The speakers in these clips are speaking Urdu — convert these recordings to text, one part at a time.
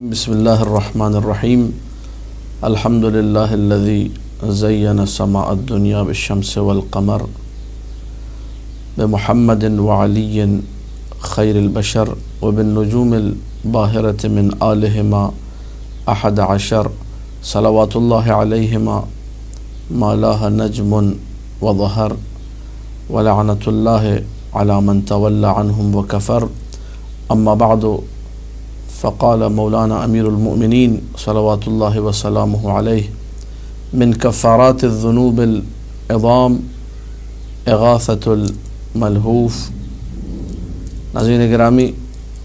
بسم اللہ الرحمن الرحیم الحمد للہ الذی زین سماء الدنیا بالشمس والقمر بمحمد وعلی خیر البشر وبالنجوم الباہرۃ من آلہما احد عشر صلوات اللہ علیہما ما لاہ نجم وظہر ولعنۃ اللہ علی من تولی عنہم وکفر اما بعد فقال مولانا امیر المؤمنین صلوات اللہ وسلامہ علیہ من کفارات الذنوب العظام اغاثۃ الملہوف۔ ناظرین گرامی،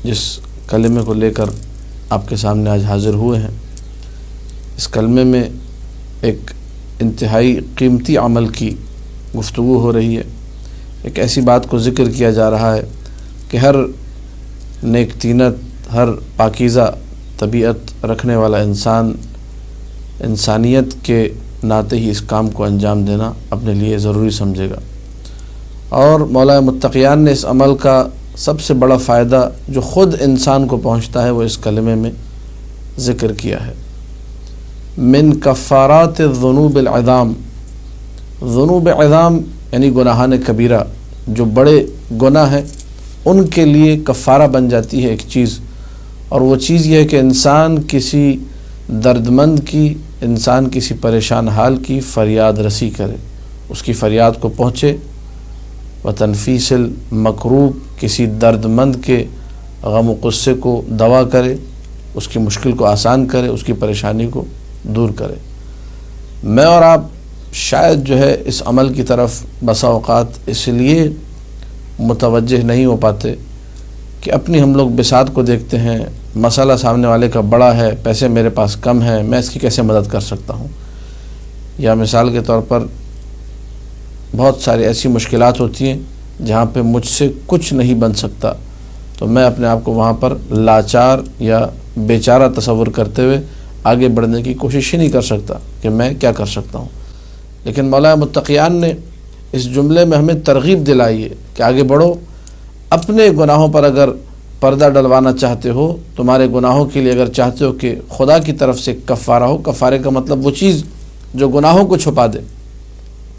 جس کلمے کو لے کر آپ کے سامنے آج حاضر ہوئے ہیں، اس کلمے میں ایک انتہائی قیمتی عمل کی گفتگو ہو رہی ہے۔ ایک ایسی بات کو ذکر کیا جا رہا ہے کہ ہر نیک طینت، ہر پاکیزہ طبیعت رکھنے والا انسان انسانیت کے ناطے ہی اس کام کو انجام دینا اپنے لیے ضروری سمجھے گا، اور مولا متقیان نے اس عمل کا سب سے بڑا فائدہ جو خود انسان کو پہنچتا ہے وہ اس کلمے میں ذکر کیا ہے۔ من کفارات الذنوب العظام، ذنوب عظام یعنی گناہان کبیرہ، جو بڑے گناہ ہیں ان کے لیے کفارہ بن جاتی ہے ایک چیز، اور وہ چیز یہ ہے کہ انسان کسی درد مند کی، انسان کسی پریشان حال کی فریاد رسی کرے، اس کی فریاد کو پہنچے، وتنفیس المکروب، کسی درد مند کے غم و غصے کو دوا کرے، اس کی مشکل کو آسان کرے، اس کی پریشانی کو دور کرے۔ میں اور آپ شاید اس عمل کی طرف بسا اوقات اس لیے متوجہ نہیں ہو پاتے کہ اپنی ہم لوگ بساط کو دیکھتے ہیں، مسئلہ سامنے والے کا بڑا ہے، پیسے میرے پاس کم ہیں، میں اس کی کیسے مدد کر سکتا ہوں، یا مثال کے طور پر بہت ساری ایسی مشکلات ہوتی ہیں جہاں پہ مجھ سے کچھ نہیں بن سکتا، تو میں اپنے آپ کو وہاں پر لاچار یا بیچارہ تصور کرتے ہوئے آگے بڑھنے کی کوشش ہی نہیں کر سکتا کہ میں کیا کر سکتا ہوں۔ لیکن مولا متقیان نے اس جملے میں ہمیں ترغیب دلائی ہے کہ آگے بڑھو، اپنے گناہوں پر اگر پردہ ڈلوانا چاہتے ہو، تمہارے گناہوں کے لیے اگر چاہتے ہو کہ خدا کی طرف سے کفارہ ہو، کفارے کا مطلب وہ چیز جو گناہوں کو چھپا دے،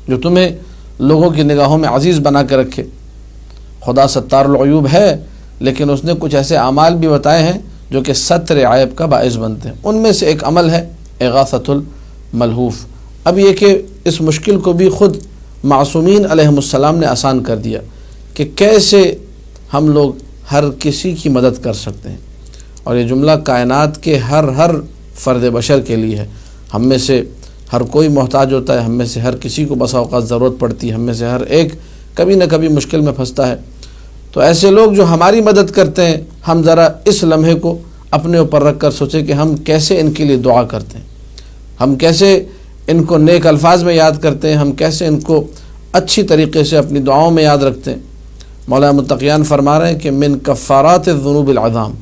جو تمہیں لوگوں کی نگاہوں میں عزیز بنا کے رکھے۔ خدا ستار العیوب ہے، لیکن اس نے کچھ ایسے اعمال بھی بتائے ہیں جو کہ ستر عیب کا باعث بنتے ہیں، ان میں سے ایک عمل ہے اغاثۃ الملہوف۔ اب یہ کہ اس مشکل کو بھی خود معصومین علیہم السلام نے آسان کر دیا کہ کیسے ہم لوگ ہر کسی کی مدد کر سکتے ہیں، اور یہ جملہ کائنات کے ہر فرد بشر کے لیے ہے۔ ہم میں سے ہر کوئی محتاج ہوتا ہے، ہم میں سے ہر کسی کو بسا اوقات ضرورت پڑتی ہے، ہم میں سے ہر ایک کبھی نہ کبھی مشکل میں پھنستا ہے۔ تو ایسے لوگ جو ہماری مدد کرتے ہیں، ہم ذرا اس لمحے کو اپنے اوپر رکھ کر سوچیں کہ ہم کیسے ان کے لیے دعا کرتے ہیں، ہم کیسے ان کو نیک الفاظ میں یاد کرتے ہیں، ہم کیسے ان کو اچھی طریقے سے اپنی دعاؤں میں یاد رکھتے ہیں۔ مولا متقیان فرما رہے ہیں کہ من کفارات الذنوب العظام،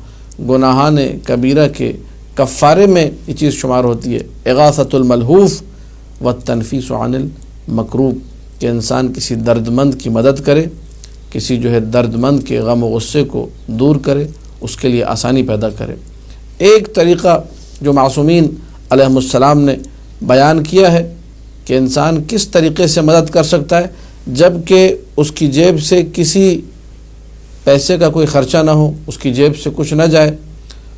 گناہان کبیرہ کے کفارے میں یہ چیز شمار ہوتی ہے اغاثۃ الملہوف والتنفیس عن المکروب، کہ انسان کسی درد مند کی مدد کرے، کسی درد مند کے غم و غصے کو دور کرے، اس کے لیے آسانی پیدا کرے۔ ایک طریقہ جو معصومین علیہم السلام نے بیان کیا ہے کہ انسان کس طریقے سے مدد کر سکتا ہے جب کہ اس کی جیب سے کسی پیسے کا کوئی خرچہ نہ ہو، اس کی جیب سے کچھ نہ جائے۔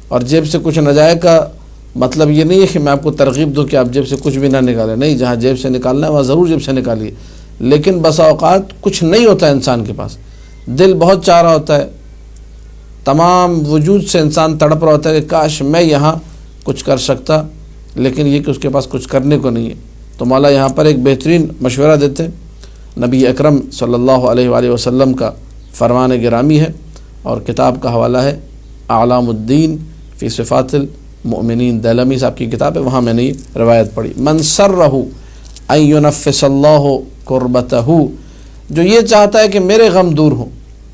اور جیب سے کچھ نہ جائے کا مطلب یہ نہیں ہے کہ میں آپ کو ترغیب دوں کہ آپ جیب سے کچھ بھی نہ نکالیں، نہیں، جہاں جیب سے نکالنا ہے وہاں ضرور جیب سے نکالیے، لیکن بسا اوقات کچھ نہیں ہوتا ہے انسان کے پاس، دل بہت چاہ رہا ہوتا ہے، تمام وجود سے انسان تڑپ رہا ہوتا ہے کہ کاش میں یہاں کچھ کر سکتا، لیکن یہ کہ اس کے پاس کچھ کرنے کو نہیں ہے۔ تو مولا یہاں پر ایک بہترین مشورہ دیتے، نبی اکرم صلی اللہ علیہ وآلہ وسلم کا فرمان گرامی ہے، اور کتاب کا حوالہ ہے اعلام الدین فی صفات المؤمنین، دیلمی صاحب کی کتاب ہے، وہاں میں نے یہ روایت پڑھی۔ من سرہ ان ینفس اللہ کربتہ، جو یہ چاہتا ہے کہ میرے غم دور ہوں،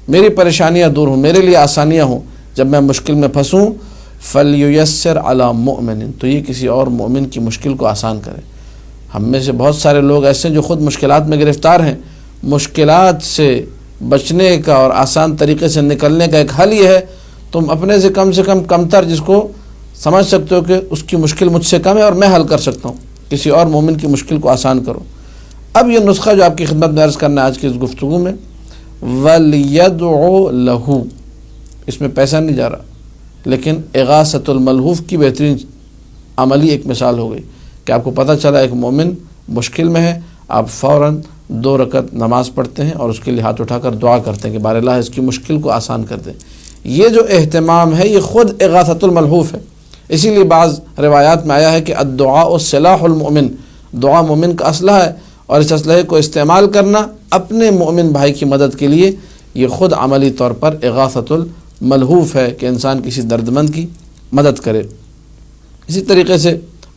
میری پریشانیاں دور ہوں، میرے لیے آسانیاں ہوں جب میں مشکل میں پھنسوں، فلییسر علی مؤمن، تو یہ کسی اور مومن کی مشکل کو آسان کرے۔ ہم میں سے بہت سارے لوگ ایسے ہیں جو خود مشکلات میں گرفتار ہیں، مشکلات سے بچنے کا اور آسان طریقے سے نکلنے کا ایک حل یہ ہے تم اپنے سے کم کمتر جس کو سمجھ سکتے ہو کہ اس کی مشکل مجھ سے کم ہے اور میں حل کر سکتا ہوں، کسی اور مومن کی مشکل کو آسان کرو۔ اب یہ نسخہ جو آپ کی خدمت میں عرض کرنا ہے آج کی اس گفتگو میں، وَلْيَدْعُ لَهُ، اس میں پیسہ نہیں جا رہا، لیکن اغاثۃ الملہوف کی بہترین عملی ایک مثال ہو گئی کہ آپ کو پتہ چلا ایک مومن مشکل میں ہے، آپ فوراً 2 رکعت نماز پڑھتے ہیں اور اس کے لیے ہاتھ اٹھا کر دعا کرتے ہیں کہ بار اللہ اس کی مشکل کو آسان کر دیں۔ یہ جو اہتمام ہے یہ خود اغاثۃ الملہوف ہے۔ اسی لیے بعض روایات میں آیا ہے کہ الدعاء سلاح المؤمن، دعا مومن کا اسلحہ ہے، اور اس اسلحے کو استعمال کرنا اپنے مومن بھائی کی مدد کے لیے یہ خود عملی طور پر اغاثۃ الملہوف ہے کہ انسان کسی درد مند کی مدد کرے۔ اسی طریقے سے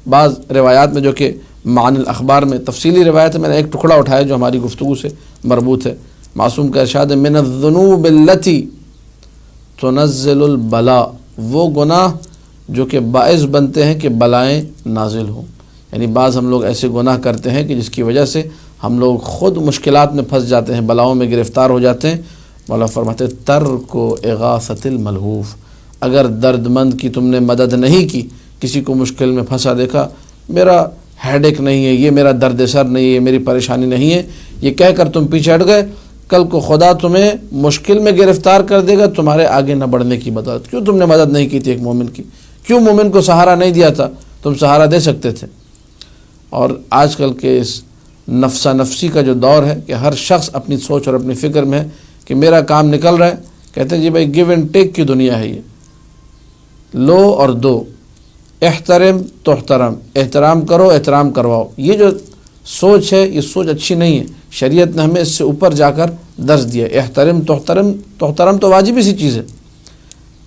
بعض روایات میں جو کہ معانی الاخبار میں تفصیلی روایت ہے، میں نے ایک ٹکڑا اٹھایا جو ہماری گفتگو سے مربوط ہے۔ معصوم کا ارشاد ہے من الذنوب التي تنزل البلاء، وہ گناہ جو کہ باعث بنتے ہیں کہ بلائیں نازل ہوں، یعنی بعض ہم لوگ ایسے گناہ کرتے ہیں کہ جس کی وجہ سے ہم لوگ خود مشکلات میں پھنس جاتے ہیں، بلاؤں میں گرفتار ہو جاتے ہیں۔ مولا فرماتے ترک اغاثۃ الملہوف، اگر درد مند کی تم نے مدد نہیں کی، کسی کو مشکل میں پھنسا دیکھا، میرا ہیڈیک نہیں ہے، یہ میرا درد سر نہیں ہے، یہ میری پریشانی نہیں ہے، یہ کہہ کر تم پیچھے ہٹ گئے، کل کو خدا تمہیں مشکل میں گرفتار کر دے گا تمہارے آگے نہ بڑھنے کی مدد۔ کیوں تم نے مدد نہیں کی تھی ایک مومن کی؟ کیوں مومن کو سہارا نہیں دیا تھا؟ تم سہارا دے سکتے تھے۔ اور آج کل کے اس نفسا نفسی کا جو دور ہے کہ ہر شخص اپنی سوچ اور اپنی فکر میں ہے کہ میرا کام نکل رہا ہے، کہتے ہیں جی بھائی گیو اینڈ ٹیک کی دنیا ہے، یہ لو اور دو، احترم تحترم، احترام کرو احترام کرواؤ۔ یہ جو سوچ ہے یہ سوچ اچھی نہیں ہے، شریعت نے ہمیں اس سے اوپر جا کر درس دیا۔ احترم تحترم، تحترم تو واجب سی چیز ہے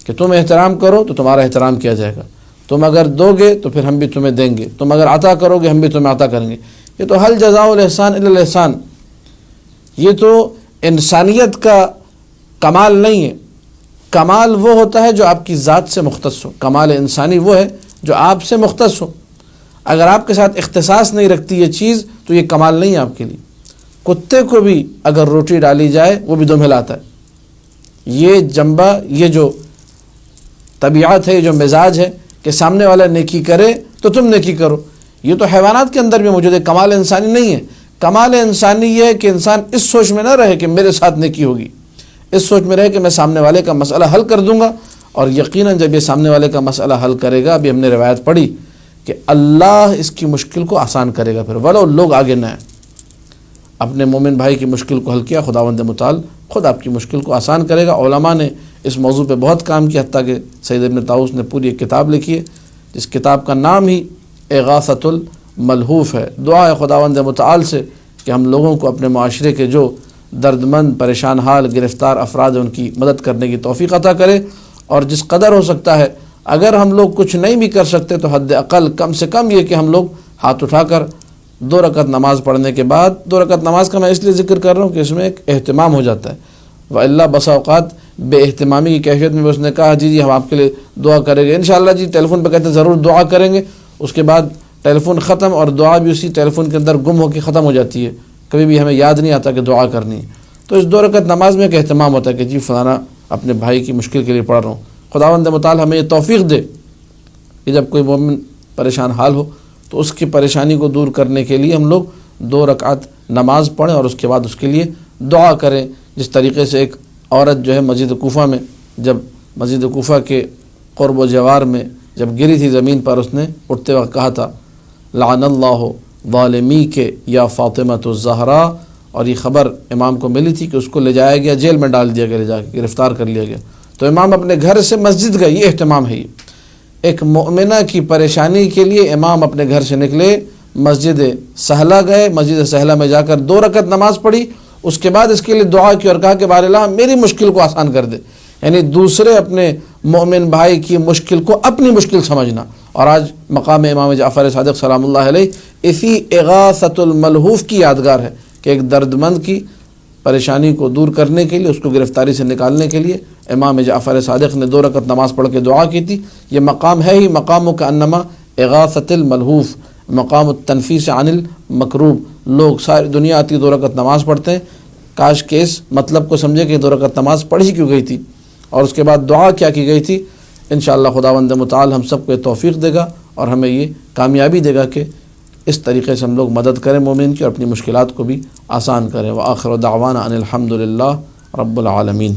کہ تم احترام کرو تو تمہارا احترام کیا جائے گا، تم اگر دو گے تو پھر ہم بھی تمہیں دیں گے، تم اگر عطا کرو گے ہم بھی تمہیں عطا کریں گے۔ یہ تو حل جزاء الاحسان الا الاحسان، یہ تو انسانیت کا کمال نہیں ہے۔ کمال وہ ہوتا ہے جو آپ کی ذات سے مختص ہو، کمال انسانی وہ ہے جو آپ سے مختص ہو۔ اگر آپ کے ساتھ اختصاص نہیں رکھتی یہ چیز تو یہ کمال نہیں ہے آپ کے لیے۔ کتے کو بھی اگر روٹی ڈالی جائے وہ بھی دم ہلاتا ہے۔ یہ جنبہ، یہ جو طبیعت ہے، یہ جو مزاج ہے کہ سامنے والا نیکی کرے تو تم نیکی کرو، یہ تو حیوانات کے اندر بھی موجود ہے، کمال انسانی نہیں ہے۔ کمال انسانی یہ ہے کہ انسان اس سوچ میں نہ رہے کہ میرے ساتھ نیکی ہوگی، اس سوچ میں رہے کہ میں سامنے والے کا مسئلہ حل کر دوں گا، اور یقیناً جب یہ سامنے والے کا مسئلہ حل کرے گا، ابھی ہم نے روایت پڑھی کہ اللہ اس کی مشکل کو آسان کرے گا، پھر ولو لوگ آگے نہ آئیں۔ اپنے مومن بھائی کی مشکل کو حل کیا، خداوند متعال خود آپ کی مشکل کو آسان کرے گا۔ علماء نے اس موضوع پہ بہت کام کیا، حتیٰ کہ سید ابن طاؤس نے پوری ایک کتاب لکھی ہے جس کتاب کا نام ہی اغاثۃ الملہوف ہے۔ دعا ہے خداوند متعال سے کہ ہم لوگوں کو اپنے معاشرے کے جو درد مند، پریشان حال، گرفتار افراد ہیں ان کی مدد کرنے کی توفیق عطا کرے، اور جس قدر ہو سکتا ہے اگر ہم لوگ کچھ نہیں بھی کر سکتے تو حد اقل کم سے کم یہ کہ ہم لوگ ہاتھ اٹھا کر 2 رکعت نماز پڑھنے کے بعد، 2 رکعت نماز کا میں اس لیے ذکر کر رہا ہوں کہ اس میں ایک اہتمام ہو جاتا ہے، وَإِلَّا بسا اوقات بے اہتمامی کی کیفیت میں اس نے کہا جی ہم آپ کے لیے دعا کریں گے، انشاءاللہ جی ٹیلی فون پہ کہتے ہیں ضرور دعا کریں گے، اس کے بعد ٹیلی فون ختم اور دعا بھی اسی ٹیلی فون کے اندر گم ہو کے ختم ہو جاتی ہے، کبھی بھی ہمیں یاد نہیں آتا کہ دعا کرنی ہے۔ تو اس 2 رکعت نماز میں ایک اہتمام ہوتا ہے کہ جی فلانا اپنے بھائی کی مشکل کے لیے پڑھ رہا ہوں۔ خداوند متعال ہمیں یہ توفیق دے کہ جب کوئی مومن پریشان حال ہو تو اس کی پریشانی کو دور کرنے کے لیے ہم لوگ 2 رکعت نماز پڑھیں اور اس کے بعد اس کے لیے دعا کریں، جس طریقے سے ایک عورت جو ہے مسجد کوفہ میں، جب مسجد کوفہ کے قرب و جوار میں جب گری تھی زمین پر، اس نے اٹھتے وقت کہا تھا لعن اللہ ظالمی کے یا فاطمۃ الزہرا، اور یہ خبر امام کو ملی تھی کہ اس کو لے جایا گیا، جیل میں ڈال دیا گیا، لے جا کے گرفتار کر لیا گیا، تو امام اپنے گھر سے مسجد گئے۔ یہ اہتمام ہے، یہ ایک مؤمنہ کی پریشانی کے لیے امام اپنے گھر سے نکلے، مسجد سہلہ گئے، مسجد سہلہ میں جا کر 2 رکعت نماز پڑھی، اس کے بعد اس کے لیے دعا کی اور کہا کہ بار اللہ میری مشکل کو آسان کر دے، یعنی دوسرے اپنے مومن بھائی کی مشکل کو اپنی مشکل سمجھنا۔ اور آج مقام امام جعفر صادق سلام اللہ علیہ اسی اغاثۃ الملہوف کی یادگار ہے کہ ایک درد مند کی پریشانی کو دور کرنے کے لیے، اس کو گرفتاری سے نکالنے کے لیے امام جعفر صادق نے 2 رکعت نماز پڑھ کے دعا کی تھی۔ یہ مقام ہے ہی مقام کا انما اغاثۃ الملہوف، مقام التنفیس عن المکروب۔ لوگ ساری دنیا آتی 2 رکعت نماز پڑھتے ہیں، کاش کہ اس مطلب کو سمجھے کہ 2 رکعت نماز پڑھی کیوں گئی تھی، اور اس کے بعد دعا کیا کی گئی تھی، انشاءاللہ خداوند متعال ہم سب کو یہ توفیق دے گا اور ہمیں یہ کامیابی دے گا کہ اس طریقے سے ہم لوگ مدد کریں مومن کی اور اپنی مشکلات کو بھی آسان کریں۔ وآخر دعوانا ان الحمد للہ رب العالمین۔